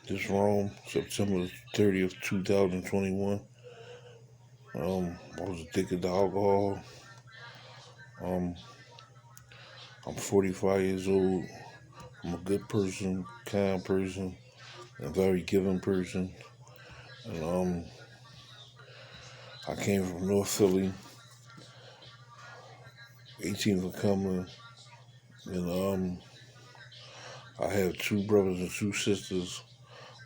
This wrong, September 30th, 2021. I was addicted to alcohol. Um, I'm 45 years old. I'm a good person, kind person, a very giving person. And I came from North Philly, 18th of Cumberland, and I have two brothers and two sisters.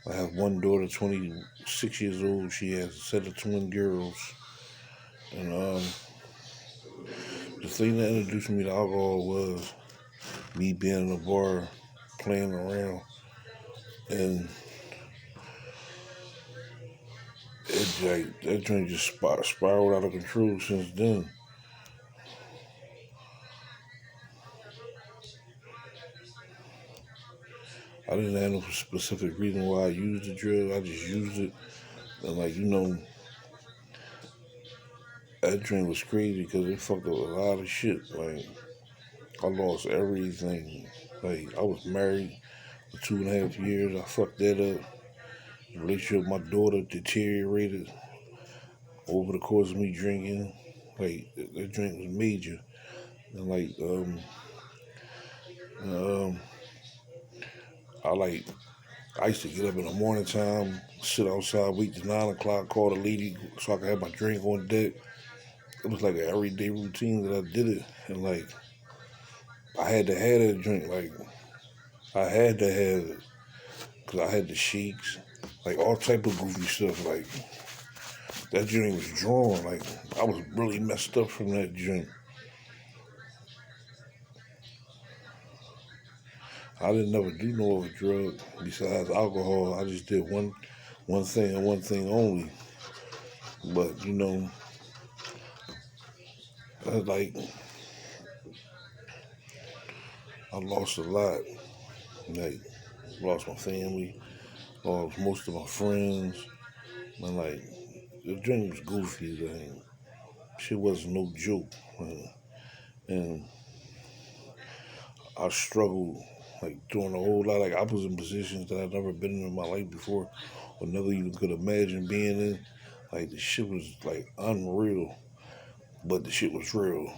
I have one daughter, 26 years old. She has a set of twin girls. And the thing that introduced me to alcohol was me being in a bar, playing around, and that drink just spiraled out of control since then. I didn't have no specific reason why I used the drug. I just used it, and that drink was crazy because it fucked up a lot of shit. Like I lost everything. Like I was married for 2.5 years. I fucked that up. The relationship with my daughter deteriorated over the course of me drinking. Like that drink was major. And um, I like I used to get up in the morning time, sit outside, wait till 9 o'clock, call the lady so I could have my drink on deck. It was like an everyday routine that I did it, and like I had to have that drink. Like I had to have it because I had the shakes, like all type of goofy stuff. Like that drink was drawn. Like I was really messed up from that drink. I didn't never do no other drug besides alcohol. I just did one thing and one thing only. But like I lost a lot. Like lost my family, lost most of my friends. And like the drink was goofy. Like shit wasn't no joke. And I struggled like doing a whole lot. Like I was in positions that I'd never been in my life before, or never even could imagine being in. Like the shit was like unreal, but the shit was real.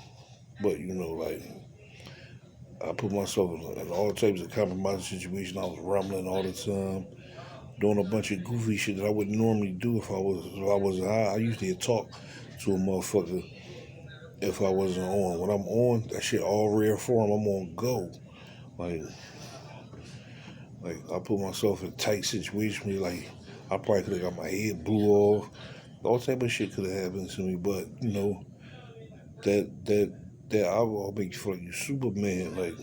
But like I put myself in all types of compromising situations. I was rumbling all the time, doing a bunch of goofy shit that I wouldn't normally do if I wasn't high. I usually talk to a motherfucker if I wasn't on. When I'm on, that shit all rare form. I'm on go. Like like I put myself in tight situations. Like I probably could have got my head blew off. All type of shit could have happened to me. But that that that alcohol make you feel like you Superman.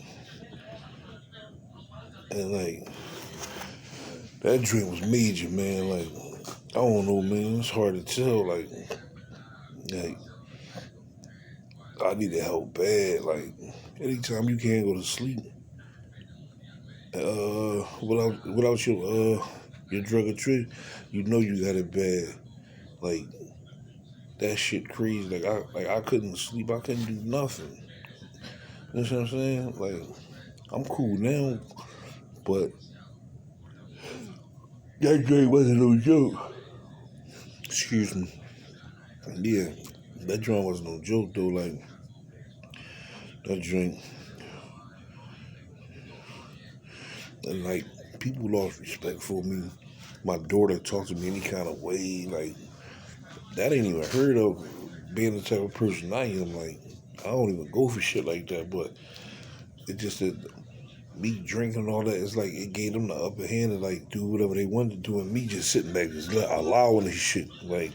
And that drink was major, man. Like I don't know, man. It's hard to tell. Like I needed help bad. Like anytime you can't go to sleep, without your drug or trick, you know you got it bad. Like that shit crazy. Like I couldn't sleep. I couldn't do nothing. You know what I'm saying? Like I'm cool now, but that drink wasn't no joke. Excuse me. Yeah, that drink was no joke though. Like that drink, and like people lost respect for me. My daughter talked to me any kind of way. Like that ain't even heard of being the type of person I am. Like I don't even go for shit like that. But it just that me drinking all that, it's like it gave them the upper hand to like do whatever they wanted to do, and me just sitting back just allowing this shit. Like,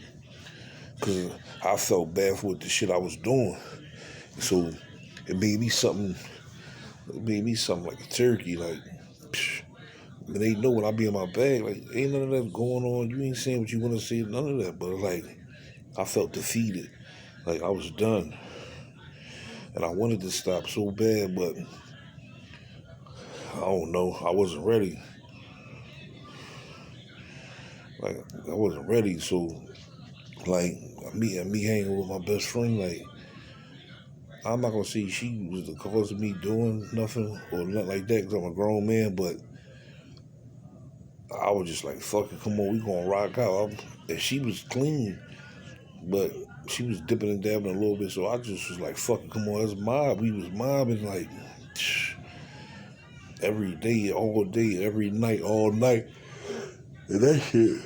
cause I felt bad for what the shit I was doing. So it made me something. It made me something like a turkey. Like, psh, they know when I be in my bag. Like, ain't none of that going on. You ain't saying what you want to say. None of that. But like, I felt defeated. Like I was done, and I wanted to stop so bad, but I don't know. I wasn't ready. Like I wasn't ready. So like me hanging with my best friend. Like I'm not gonna say she was the cause of me doing nothing or nothing like that because I'm a grown man, but I was just like, fuck it, come on, we gonna rock out. And she was clean, but she was dipping and dabbing a little bit, so I just was like, fuck it, come on, let's mob. We was mobbing like every day, all day, every night, all night. And that shit,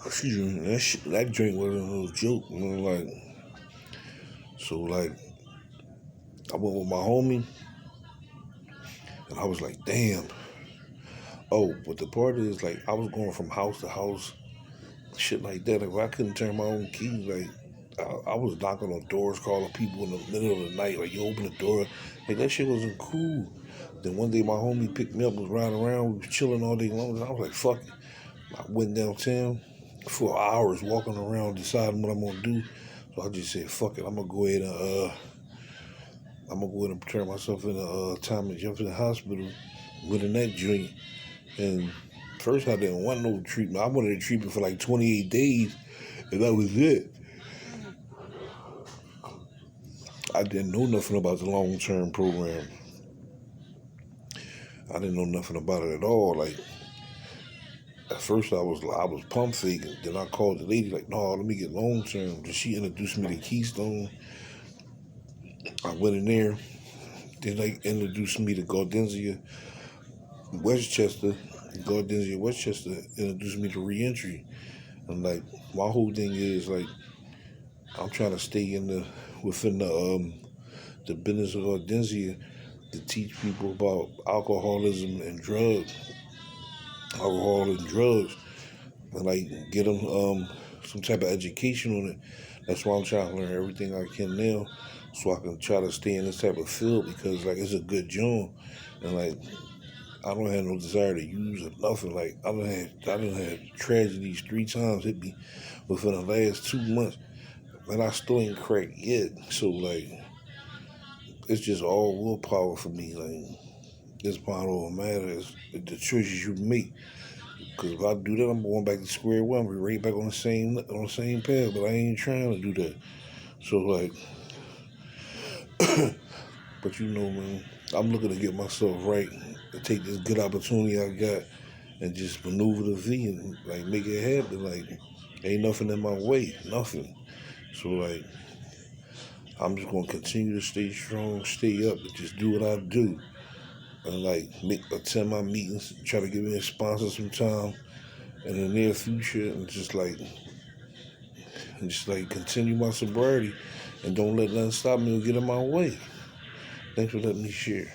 excuse me, that drink wasn't no joke, you know, like, so like, I went with my homie, and I was like, damn. Oh, but the part is, like, I was going from house to house, shit like that. If I couldn't turn my own key, like, I was knocking on doors, calling people in the middle of the night, like, you open the door. Like, that shit wasn't cool. Then one day my homie picked me up, was riding around, we was chilling all day long, and I was like, fuck it. I went downtown for hours walking around, deciding what I'm gonna do. So I just said, fuck it, I'm gonna go ahead and turn myself in time and jump in the hospital with a neck joint. And first I didn't want no treatment. I wanted a treatment for like 28 days, and that was it. I didn't know nothing about the long-term program. I didn't know nothing about it at all. Like, at first I was pump faking. Then I called the lady like, no, let me get long-term. Then she introduced me to Keystone. I went in there. Then they introduced me to Gaudensia Westchester. Gaudensia Westchester introduced me to reentry. And like, my whole thing is like, I'm trying to stay within the business of Gaudensia to teach people about alcohol and drugs, and like get them some type of education on it. That's why I'm trying to learn everything I can now, so I can try to stay in this type of field, because like it's a good job, and like I don't have no desire to use or nothing. Like I done had tragedies 3 times hit me within the last 2 months, and I still ain't cracked yet. So like it's just all willpower for me. Like this part all matters the choices you make. Because if I do that, I'm going back to square one. We're right back on the same path. But I ain't trying to do that. So like, but you know, man, I'm looking to get myself right, to take this good opportunity I got and just maneuver the V and like make it happen. Like, ain't nothing in my way, nothing. So like, I'm just gonna continue to stay strong, stay up, and just do what I do, and like attend my meetings, try to give me a sponsor some time in the near future, and just like continue my sobriety, and don't let nothing stop me or get in my way. Thanks for letting me share.